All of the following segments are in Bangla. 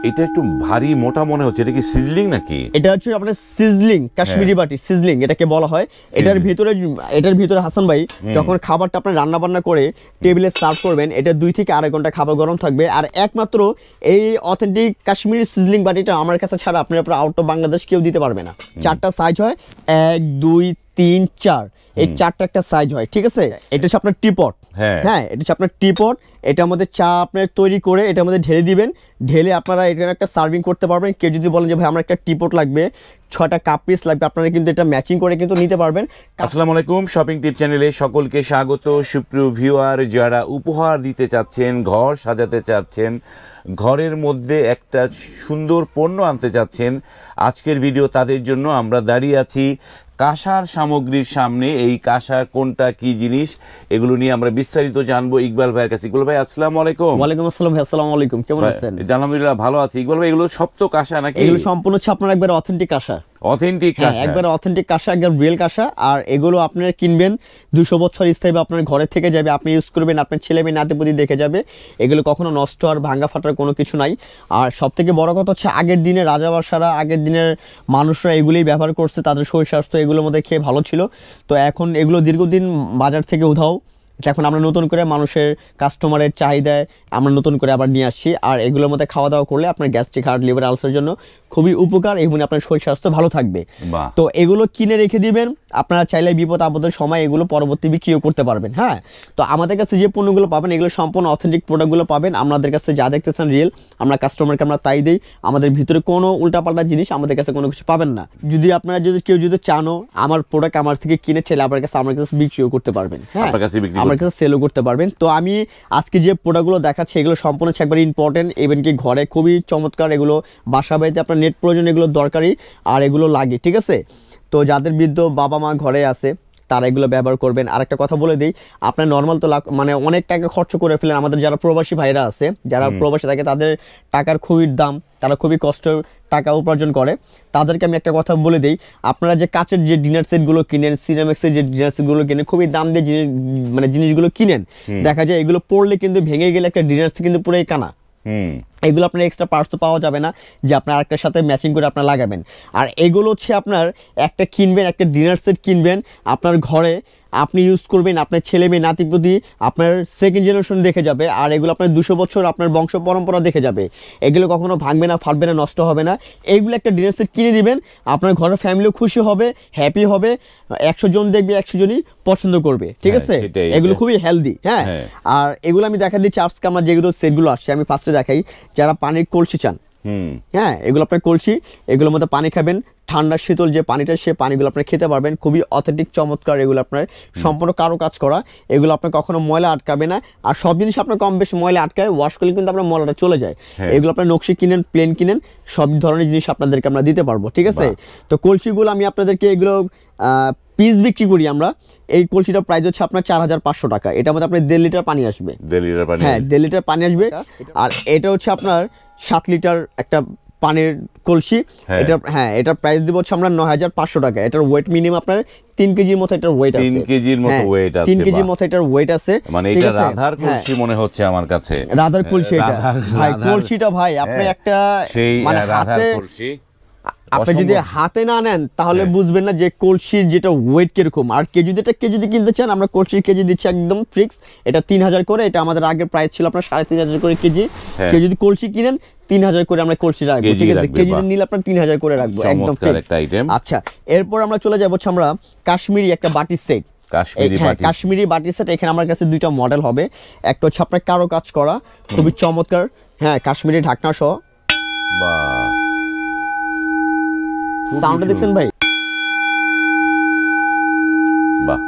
এটা একটু ভারী মোটা মনে হচ্ছে, এটা কি সিজলিং নাকি? এটা হচ্ছে আপনার সিজলিং, কাশ্মীরি বাটি সিজলিং এটাকে বলা হয়। এটার ভিতরে হাসান ভাই যখন খাবারটা আপনি রান্না বান্না করে টেবিলে সার্ভ করবেন, এটা 2 থেকে আড়াই ঘন্টা খাবার গরম থাকবে। আর একমাত্র এই অথেন্টিক কাশ্মীরি সিজলিং বাটিটা আমার কাছে ছাড়া আপনার আউট অফ বাংলাদেশ কেউ দিতে পারবে না। 4টা সাইজ হয়, 1 2 3 4, এই 4টা একটা সাইজ হয়, ঠিক আছে। এটা হচ্ছে আপনার টিপট। হ্যাঁ, এটা হচ্ছে আপনার টিপট। এটার মধ্যে চা আপনার তৈরি করে এটার মধ্যে ঢেলে দিবেন, ঢেলে আপনারা এখানে একটা সার্ভিং করতে পারবেন। কেউ যদি বলেন যে ভাই আমার একটা টিপট লাগবে, 6টা কাপ পিস লাগবে, আপনারা কিন্তু এটা ম্যাচিং করে কিন্তু নিতে পারবেন। আসসালামু আলাইকুম, শপিং টিপ চ্যানেলে সকলকে স্বাগত। সুপ্রিয় ভিউয়ার, যারা উপহার দিতে চাচ্ছেন, ঘর সাজাতে চাচ্ছেন, ঘরের মধ্যে একটা সুন্দর পণ্য আনতে চাচ্ছেন, আজকের ভিডিও তাদের জন্য। আমরা দাঁড়িয়ে আছি কাঁসার সামগ্রীর সামনে। এই কাঁসা কোনটা, কি জিনিস, এগুলো নিয়ে আমরা বিস্তারিত জানবো ইকবাল ভাইয়ের কাছে। ইকবাল ভাই আসসালামু আলাইকুম। ওয়ালাইকুম আসসালাম ভাই, আসসালামু আলাইকুম, কেমন আছেন? আলহামদুলিল্লাহ ভালো আছি। ইকবাল ভাই, এগুলো সব তো কাঁসা নাকি? এগুলো সম্পূর্ণ হচ্ছে আপনার একবার অথেন্টিক কাঁসা। অথেন্টিক কাঁসা, একবার অথেন্টিক কাঁসা, একবার রিয়েল কাঁসা। আর এগুলো আপনারা কিনবেন 200 বছর স্থায়ী আপনার ঘরে থেকে যাবে, আপনি ইউজ করবেন, আপনার ছেলে মেয়ে নাতিপুতি দেখে যাবে। এগুলো কখনো নষ্ট আর ভাঙা ফাটার কোনো কিছু নাই। আর সবথেকে বড় কথা হচ্ছে আগের দিনে রাজাবাসারা, আগের দিনের মানুষরা এগুলোই ব্যবহার করছে, তাদের শরীর স্বাস্থ্য এগুলোর মধ্যে খেয়ে ভালো ছিল। তো এখন এগুলো দীর্ঘদিন বাজার থেকে উধাও, এখন আমরা নতুন করে মানুষের কাস্টমারের চাহিদায় আমরা নতুন করে আবার নিয়ে আসছি। আর এগুলোর মধ্যে খাওয়া দাওয়া করলে আপনার গ্যাস্ট্রিক, হার্ট, লিভার, আলসারের জন্য খুবই উপকার এবং আপনার শরীর স্বাস্থ্য ভালো থাকবে। তো এগুলো কিনে রেখে দিবেন, আপনারা চাইলে বিপদ আপদের সময় এগুলো পরবর্তী বিক্রিও করতে পারবেন। হ্যাঁ, তো আমাদের কাছে যে পণ্যগুলো পাবেন এগুলো সম্পূর্ণ অথেন্টিক প্রোডাক্টগুলো পাবেন। আমাদের কাছে যা দেখতেছেন রিয়েল, আমরা কাস্টমারকে আমরা তাই দিই। আমাদের ভিতরে কোনো উল্টাপাল্টা জিনিস আমাদের কাছে কোনো কিছু পাবেন না। যদি আপনারা কেউ যদি চানো আমার প্রোডাক্ট আমার থেকে কিনে চাইলে আমার কাছে বিক্রিও করতে পারবেন। হ্যাঁ, আমার কাছে সেলও করতে পারবেন। তো আমি আজকে যে প্রোডাক্টগুলো দেখাচ্ছি এগুলো সম্পূর্ণ একবার ইম্পর্টেন্ট, ইভেন কি ঘরে খুবই চমৎকার। এগুলো বাসা বাড়িতে আপনার নেট প্রয়োজন, এগুলো দরকারি আর এগুলো লাগে, ঠিক আছে। তো যাদের বৃদ্ধ বাবা মা ঘরে আছে তারা এগুলো ব্যবহার করবেন। আর একটা কথা বলে দিই, আপনার নর্মাল তো মানে অনেক টাকা খরচ করে ফেলেন। আমাদের যারা প্রবাসী ভাইরা আছে, যারা প্রবাসী থাকে, তাদের টাকার খুবই দাম, তারা খুবই কষ্ট টাকা উপার্জন করে। তাদেরকে আমি একটা কথা বলে দিই, আপনারা যে কাচের যে ডিনার সেটগুলো কিনেন, সিনেমেক্সের যে ডিনার সেটগুলো কিনেন, খুবই দাম দিয়ে জিনিসগুলো কিনেন, দেখা যায় এগুলো পড়লে কিন্তু ভেঙে গেলে একটা ডিনার সেট কিন্তু পুরোই কানা। এগুলো আপনার এক্সট্রা পার্টস তো পাওয়া যাবে না যে আপনার আরেকটার সাথে ম্যাচিং করে আপনার লাগাবেন। আর এগুলো হচ্ছে আপনার একটা কিনবেন, একটা ডিনার সেট কিনবেন, আপনার ঘরে আপনি ইউজ করবেন, আপনার ছেলে মেয়ে নাতিপুতি আপনার সেকেন্ড জেনারেশন দেখে যাবে। আর এগুলো আপনার 200 বছর আপনার বংশ পরম্পরা দেখে যাবে। এগুলো কখনো ভাঙবে না, ফাটবে না, নষ্ট হবে না। এইগুলো একটা ডিনার সেট কিনে দিবেন, আপনার ঘরের ফ্যামিলিও খুশি হবে, হ্যাপি হবে। 100 জন দেখবে, 100 জনই পছন্দ করবে, ঠিক আছে। এগুলো খুবই হেলদি। হ্যাঁ, আর এগুলো আমি দেখা দিচ্ছি আজকে আমার যেগুলো সেটগুলো আসছে আমি ফার্স্টে দেখাই। যারা পানির কলসি চান, হ্যাঁ, এগুলো আপনার কলসি, এগুলোর মধ্যে পানি খাবেন, ঠান্ডা শীতল যে পানিটা সে পানিগুলো আপনার খেতে পারবেন। খুবই অথেন্টিক চমৎকার, এগুলো আপনার সম্পূর্ণ কারো কাজ করা। এগুলো আপনার কখনো ময়লা আটকাবে না। আর সব জিনিস আপনার কম বেশি ময়লা আটকায়, ওয়াশ করলে কিন্তু আপনার ময়লাটা চলে যায়। এগুলো আপনার নকশি কিনেন, প্লেন কিনেন, সব ধরনের জিনিস আপনাদেরকে আমরা দিতে পারবো, ঠিক আছে। তো কলসিগুলো আমি আপনাদেরকে এগুলো পিস বিক্রি করি আমরা। এই কলসিটার প্রাইস হচ্ছে আপনার 4500 টাকা। এটার মধ্যে আপনার 1.5 লিটার পানি আসবে। 1.5 লিটার পানি আসবে। আর এটা হচ্ছে আপনার 7 লিটার একটা পানির কলসি। এটা এটার প্রাইস দিব হচ্ছে আমরা 9500 টাকা। এটার ওয়েট মিনিমাম আপনার 3 কেজির মতো এটার ওয়েট আছে। 3 কেজির মতো ওয়েট আছে। 3 কেজির মতো এটার ওয়েট আছে। মানে এটা রাধার কলসি মনে হচ্ছে আমার কাছে। রাধার কলসি এটা ভাই, কলসিটা ভাই আপনি একটা মানে রাধার কলসি আপনি যদি হাতে না নেন তাহলে বুঝবেন না যে কলসির যেটা ওয়েট কিরকম। আর কেজি কিনতে চান, আমরা কলসির কেজি দিচ্ছি একদম ফিক্স। এটা 3000 করে। এটা আমাদের আগের প্রাইস ছিল আপনার 3500 করে কেজি। কেউ যদি কলসি কিনেন 3000 করে আমরা কলসি রাখবো, ঠিক আছে। কেজি নিলে আপনার 3000 করে রাখবো, একদম ফিক্স। আচ্ছা, এরপর আমরা চলে যাবো আমরা কাশ্মীরি একটা বাটি সেট। কাশ্মীরি বাটি সেট। এখানে আমার কাছে 2টা মডেল হবে। একটা হচ্ছে আপনার কারো কাজ করা, খুবই চমৎকার, হ্যাঁ, কাশ্মীরি ঢাকনা সহ। সাউন্ডটা দেখছেন ভাই? বাহ,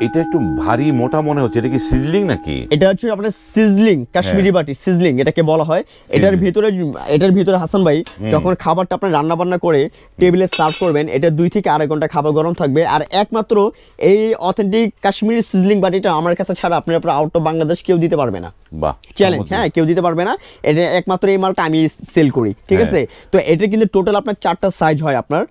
এটা একটু ভারী মোটা মনে হচ্ছে, এটা কি সিজলিং নাকি? এটা হচ্ছে আপনার সিজলিং, কাশ্মীরি বাটি সিজলিং এটাকে বলা হয়। এটার ভিতরে হাসান ভাই যখন খাবারটা আপনি রান্না বান্না করে টেবিলে সার্ভ করবেন, এটা 2 থেকে আড়াই ঘন্টা খাবার গরম থাকবে। আর একমাত্র এই অথেন্টিক কাশ্মীরি সিজলিং বাটিটা আমার কাছে ছাড়া আপনার আউট অফ বাংলাদেশ কেউ দিতে পারবে না। বাহ, চ্যালেঞ্জ। হ্যাঁ, কেউ দিতে পারবে না। এটা একমাত্র এই মালটা আমি সেল করি, ঠিক আছে। তো এটা কিন্তু টোটাল আপনার 4টা সাইজ হয়, আপনার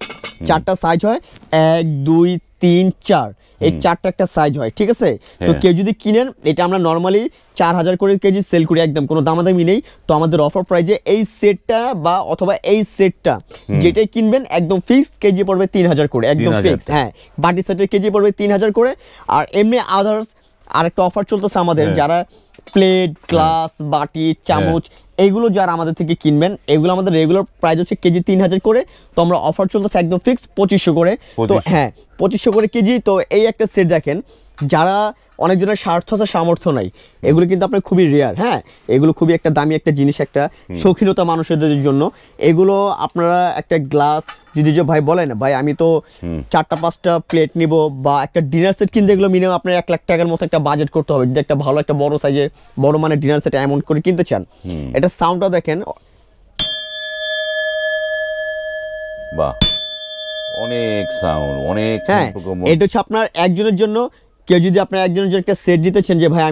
4টা সাইজ হয়, 1 2 3, 4 এই 4টা একটা সাইজ হয়, ঠিক আছে? তো কেউ যদি কিনেন, এটা আমরা নর্মালি 4000 করে কেজি সেল করি, একদম কোনো দামাদামি নেই। তো আমাদের অফার প্রাইজে এই সেটটা বা অথবা এই সেটটা যেটাই কিনবেন একদম ফিক্সড কেজি পড়বে 3000 করে, একদম ফিক্সড। হ্যাঁ, বাটি সেটের কেজি পড়বে 3000 করে। আর এমনি আদার্স আরেকটা অফার চলতেছে আমাদের, যারা প্লেট, গ্লাস, বাটি, চামচ এইগুলো যারা আমাদের থেকে কিনবেন, এগুলো আমাদের রেগুলার প্রাইস হচ্ছে কেজি 3000 করে। তো আমরা অফার চলতেছে একদম ফিক্সড 2500 করে। তো হ্যাঁ, 2500 করে কেজি। তো এই একটা সেট দেখেন, যারা অনেকজনের স্বার্থ আছে, সামর্থ্য নাই, এগুলো কিন্তু আপনার খুবই রেয়ার। হ্যাঁ, এগুলো খুবই একটা দামি একটা জিনিস, একটা শৌখিনতা মানুষদের জন্য। এগুলো আপনারা একটা গ্লাস যদি যে ভাই বলেন ভাই আমি তো 4টা-5টা প্লেট নিব বা একটা ডিনার সেট কিনতে, এগুলো মিনিমাম আপনার 1 লাখ টাকার মতো একটা বাজেট করতে হবে যদি একটা ভালো একটা বড় সাইজের বড় মানে ডিনার সেট অ্যামাউন্ট করে কিনতে চান। এটা সাউন্ডটা দেখেন, বাহ, অনেক সাউন্ড, অনেক। হ্যাঁ, এটা হচ্ছে আপনার একজনের জন্য। কেউ যদি আপনার একজনের জন্য একটা সেট দিতেছেন যে ভাই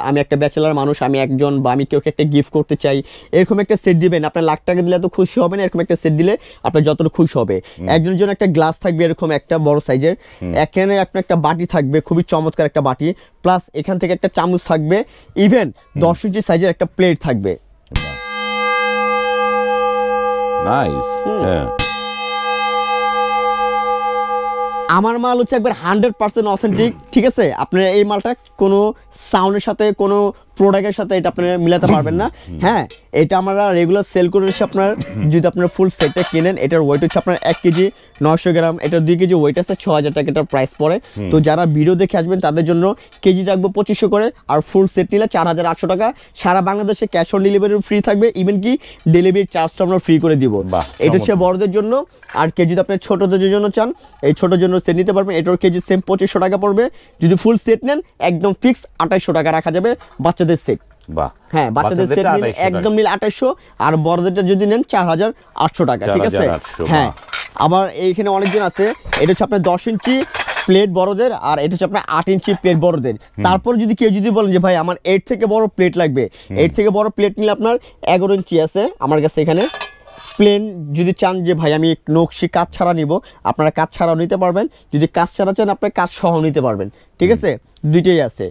আমি একটা ব্যাচেলার মানুষ, আমি একজন বা আমি কেউকে একটা গিফট করতে চাই, এরকম একটা সেট দিবেন। আপনার লাখ টাকা দিলে এত খুশি হবেন, এরকম একটা সেট দিলে আপনার যতটা খুশি হবে। একজনের জন্য একটা গ্লাস থাকবে এরকম একটা বড় সাইজের, এখানে আপনার একটা বাটি থাকবে, খুবই চমৎকার একটা বাটি, প্লাস এখান থেকে একটা চামচ থাকবে, ইভেন 10 ইঞ্চি সাইজের একটা প্লেট থাকবে। নাইস। হ্যাঁ, আমার মাল হচ্ছে একবার 100% অথেন্টিক, ঠিক আছে? আপনার এই মালটা কোনো সাউন্ডের সাথে, কোনো প্রোডাক্টের সাথে এটা আপনারা মিলাতে পারবেন না। হ্যাঁ, এটা আমরা রেগুলার সেল করে হচ্ছে আপনার, যদি আপনার ফুল সেটটা কিনেন, এটার ওয়েট হচ্ছে আপনার 1 কেজি 900 গ্রাম, এটার 2 কেজি ওয়েট আছে, 6000 টাকা এটার প্রাইস পড়ে। তো যারা ভিডিও দেখে আসবেন তাদের জন্য কেজি রাখবো 2500 করে, আর ফুল সেট নিলে 4800 টাকা। সারা বাংলাদেশে ক্যাশ অন ডেলিভারি ফ্রি থাকবে, ইভেন কি ডেলিভারি চার্জটা আমরা ফ্রি করে দিব। এটা হচ্ছে বড়দের জন্য। আর কেজি যদি আপনি ছোটদের জন্য চান, এই ছোটোর জন্য সেট নিতে পারবেন, এটার কেজি সেম 2500 টাকা পড়বে। যদি ফুল সেট নেন একদম ফিক্স 2800 টাকা রাখা যাবে বাচ্চাদের সেট। হ্যাঁ, বাচ্চাদের সেট নিলে একদম নিলে 2800, আর বড়দেরটা যদি নেন 4800 টাকা, ঠিক আছে? হ্যাঁ, আবার এইখানে অনেকজন আছে, এটা হচ্ছে আপনার 10 ইঞ্চি প্লেট বড়দের, আর এটা হচ্ছে আপনার 8 ইঞ্চি প্লেট বড়দের। তারপর যদি কেউ যদি বলেন যে ভাই আমার 8 থেকে বড় প্লেট লাগবে, 8 থেকে বড় প্লেট নিলে আপনার 11 ইঞ্চি আছে আমার কাছে এখানে। প্লেন যদি চান যে ভাই আমি নকশি কাজ ছাড়া নিব, আপনারা কাজ ছাড়াও নিতে পারবেন। যদি কাজ ছাড়া চান আপনারা কাজ সহ নিতে পারবেন, ঠিক আছে? দুইটাই আছে।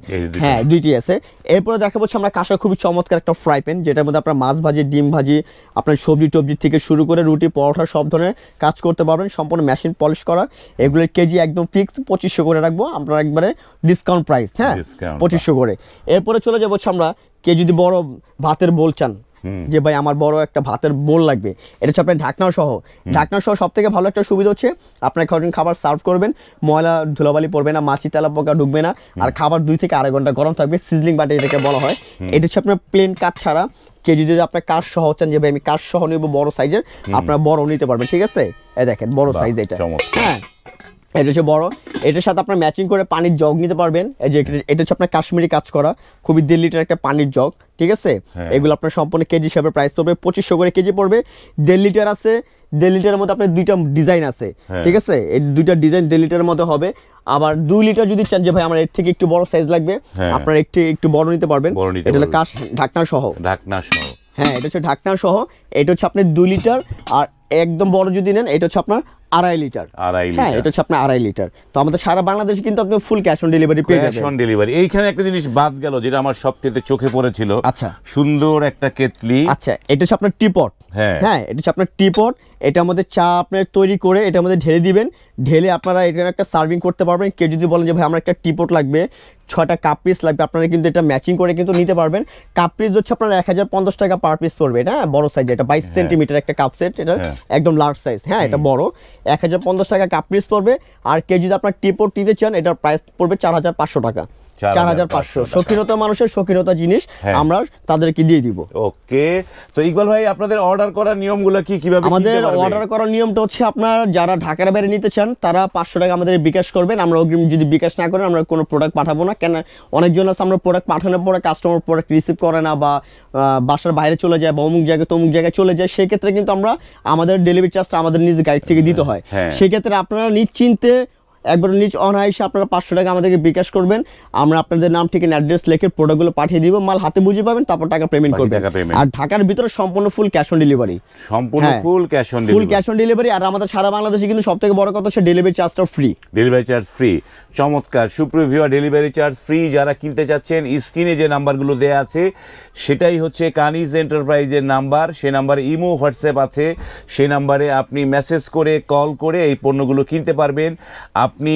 হ্যাঁ, দুইটাই আছে। এরপরে দেখা যাচ্ছে আমরা কাঁসা খুবই চমৎকার একটা ফ্রাই প্যান, যেটার মধ্যে আপনার মাছ ভাজি, ডিম ভাজি, আপনার সবজি টবজি থেকে শুরু করে রুটি, পরোটা সব ধরনের কাজ করতে পারবেন, সম্পূর্ণ মেশিন পলিশ করা। এগুলোর কেজি একদম ফিক্সড 2500 করে রাখবো আমরা, একবারে ডিসকাউন্ট প্রাইস। হ্যাঁ, 2500 করে। এরপরে চলে যাবো আমরা, কেউ যদি বড় ভাতের বোল চান, যে ভাই আমার বড় একটা ভাতের বোল লাগবে, এটা হচ্ছে আপনার ঢাকনা সহ সব থেকে ভালো একটা সুবিধা হচ্ছে আপনার যখন খাবার সার্ভ করবেন ময়লা ধুলাবালি পড়বে না, মাছি তেলা পোকা ঢুকবে না, আর খাবার 2 থেকে 2.5 ঘন্টা গরম থাকবে। সিজলিং বাটি এটাকে বলা হয়। এটা হচ্ছে আপনার প্লেন কাঠ ছাড়া। কেজি যদি আপনার কাঠ সহ চান যে ভাই আমি কাঠ সহ নিব বড় সাইজের, আপনার বড় নিতে পারবেন, ঠিক আছে? এই দেখেন বড় সাইজ এটা। হ্যাঁ, এটা হচ্ছে বড়। এটার সাথে আপনার ম্যাচিং করে পানির জগ নিতে পারবেন। এই যে এটা হচ্ছে আপনার কাশ্মীরি কাজ করা, খুবই 1.5 লিটার একটা পানির জগ, ঠিক আছে? এগুলো আপনার সম্পূর্ণ কেজি হিসাবে প্রাইস পড়বে 2500 করে কেজি পড়বে। 1.5 লিটার আছে, 1.5 লিটারের মধ্যে আপনার 2টা ডিজাইন আছে, ঠিক আছে? এই 2টা ডিজাইন 1.5 লিটারের মধ্যে হবে। আবার 2 লিটার যদি চান যে ভাই আমার এর থেকে একটু বড় সাইজ লাগবে, আপনারা একটু বড় নিতে পারবেন। এটা হলো ঢাকনা সহ। হ্যাঁ, এটা হচ্ছে ঢাকনা সহ। এটা হচ্ছে আপনার 2 লিটার, আর একদম বড় যদি নেন এটা হচ্ছে আপনার 2.5 লিটার। হ্যাঁ, এটা হচ্ছে আপনার 2.5 লিটার। তো আমাদের সারা বাংলাদেশে কিন্তু আপনি ফুল ক্যাশ অন ডেলিভারি পেয়ে যাবেন। Cash on delivery. এইখানে একটা জিনিস বাদ গেল যেটা আমার সবচেয়ে চোখে পড়েছিল। আচ্ছা, সুন্দর একটা কেতলি। আচ্ছা, এটা হচ্ছে আপনার টিপট। হ্যাঁ, এটা হচ্ছে আপনার টিপট। এটার মধ্যে চা আপনার তৈরি করে এটার মধ্যে ঢেলে দিবেন, ঢেলে আপনারা এখানে একটা সার্ভিং করতে পারবেন। কেউ যদি বলেন যে ভাই আমার একটা টিপট লাগবে, 6টা কাপ পিস লাগবে, আপনারা কিন্তু এটা ম্যাচিং করে কিন্তু নিতে পারবেন। কাপ পিস হচ্ছে আপনার 1050 টাকা পার পিস পড়বে। এটা বড় সাইজ, এটা 22 সেন্টিমিটার একটা কাপ সেট, এটা একদম লার্জ সাইজ। হ্যাঁ, এটা বড়, 1050 টাকা কাপ পিস পড়বে। আর কেউ যদি আপনার টিপট নিতে চান এটার প্রাইস পড়বে 4500 টাকা। 4500। শৌখিনতা মানুষের শৌখিনতা জিনিস আমরা তাদেরকে দিয়ে দিব। ওকে, তো ইকবাল ভাই আপনাদের অর্ডার করার নিয়মগুলো কিভাবে? আমাদের অর্ডার করার নিয়মটা হচ্ছে আপনার যারা ঢাকার বাইরে নিতে চান তারা 500 টাকা আমাদের বিকাশ করবেন। আমরা অগ্রিম যদি বিকাশ না করেন আমরা কোনো প্রোডাক্ট পাঠাবো না। কেন অনেকজন আছে আমরা প্রোডাক্ট পাঠানোর পরে কাস্টমার প্রোডাক্ট রিসিভ করে না, বা বাসার বাইরে চলে যায়, বা অমুক জায়গায় তমুক জায়গায় চলে যায়, সেই ক্ষেত্রে কিন্তু আমরা আমাদের ডেলিভারি চার্জটা আমাদের নিজ গাইড থেকে দিতে হয়। সেই ক্ষেত্রে আপনারা নিশ্চিন্তে একবার নিচ অনায়াসে আপনারা 500 টাকা আমাদেরকে বিকাশ করবেন, আমরা আপনাদের নাম ঠিকানা অ্যাড্রেস লিখে প্রোডাক্টগুলো পাঠিয়ে দিব, মাল হাতে বুঝে পাবেন, তারপর টাকা পেমেন্ট বাকি করবেন। টাকা payment। আর ঢাকার ভিতরে সম্পূর্ণ ফুল ক্যাশ অন ডেলিভারি, সম্পূর্ণ হ্যাঁ, full cash on full delivery. Cash on delivery. আর আমাদের সারা বাংলাদেশে কিন্তু সবথেকে বড় কথা হচ্ছে ডেলিভারি চার্জটা ফ্রি। Delivery charge free. চমৎকার সুপ্রিয় ভিউয়ার, ডেলিভারি চার্জ ফ্রি। যারা কিনতে চাচ্ছেন স্ক্রিনে যে নাম্বারগুলো দেয়া আছে সেটাই হচ্ছে কানিজ এন্টারপ্রাইজের নাম্বার। সে নাম্বারে ইমো হোয়াটসঅ্যাপ আছে, সেই নাম্বারে আপনি মেসেজ করে কল করে এই পণ্যগুলো কিনতে পারবেন। আপনি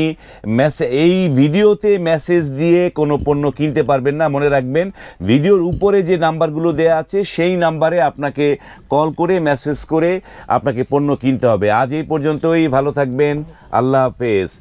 এই ভিডিওতে মেসেজ দিয়ে কোনো পণ্য কিনতে পারবেন না, মনে রাখবেন। ভিডিওর উপরে যে নাম্বারগুলো দেয়া আছে সেই নাম্বারে আপনাকে কল করে মেসেজ করে আপনাকে পণ্য কিনতে হবে। আজ এই পর্যন্তই, ভালো থাকবেন, আল্লাহ হাফেজ।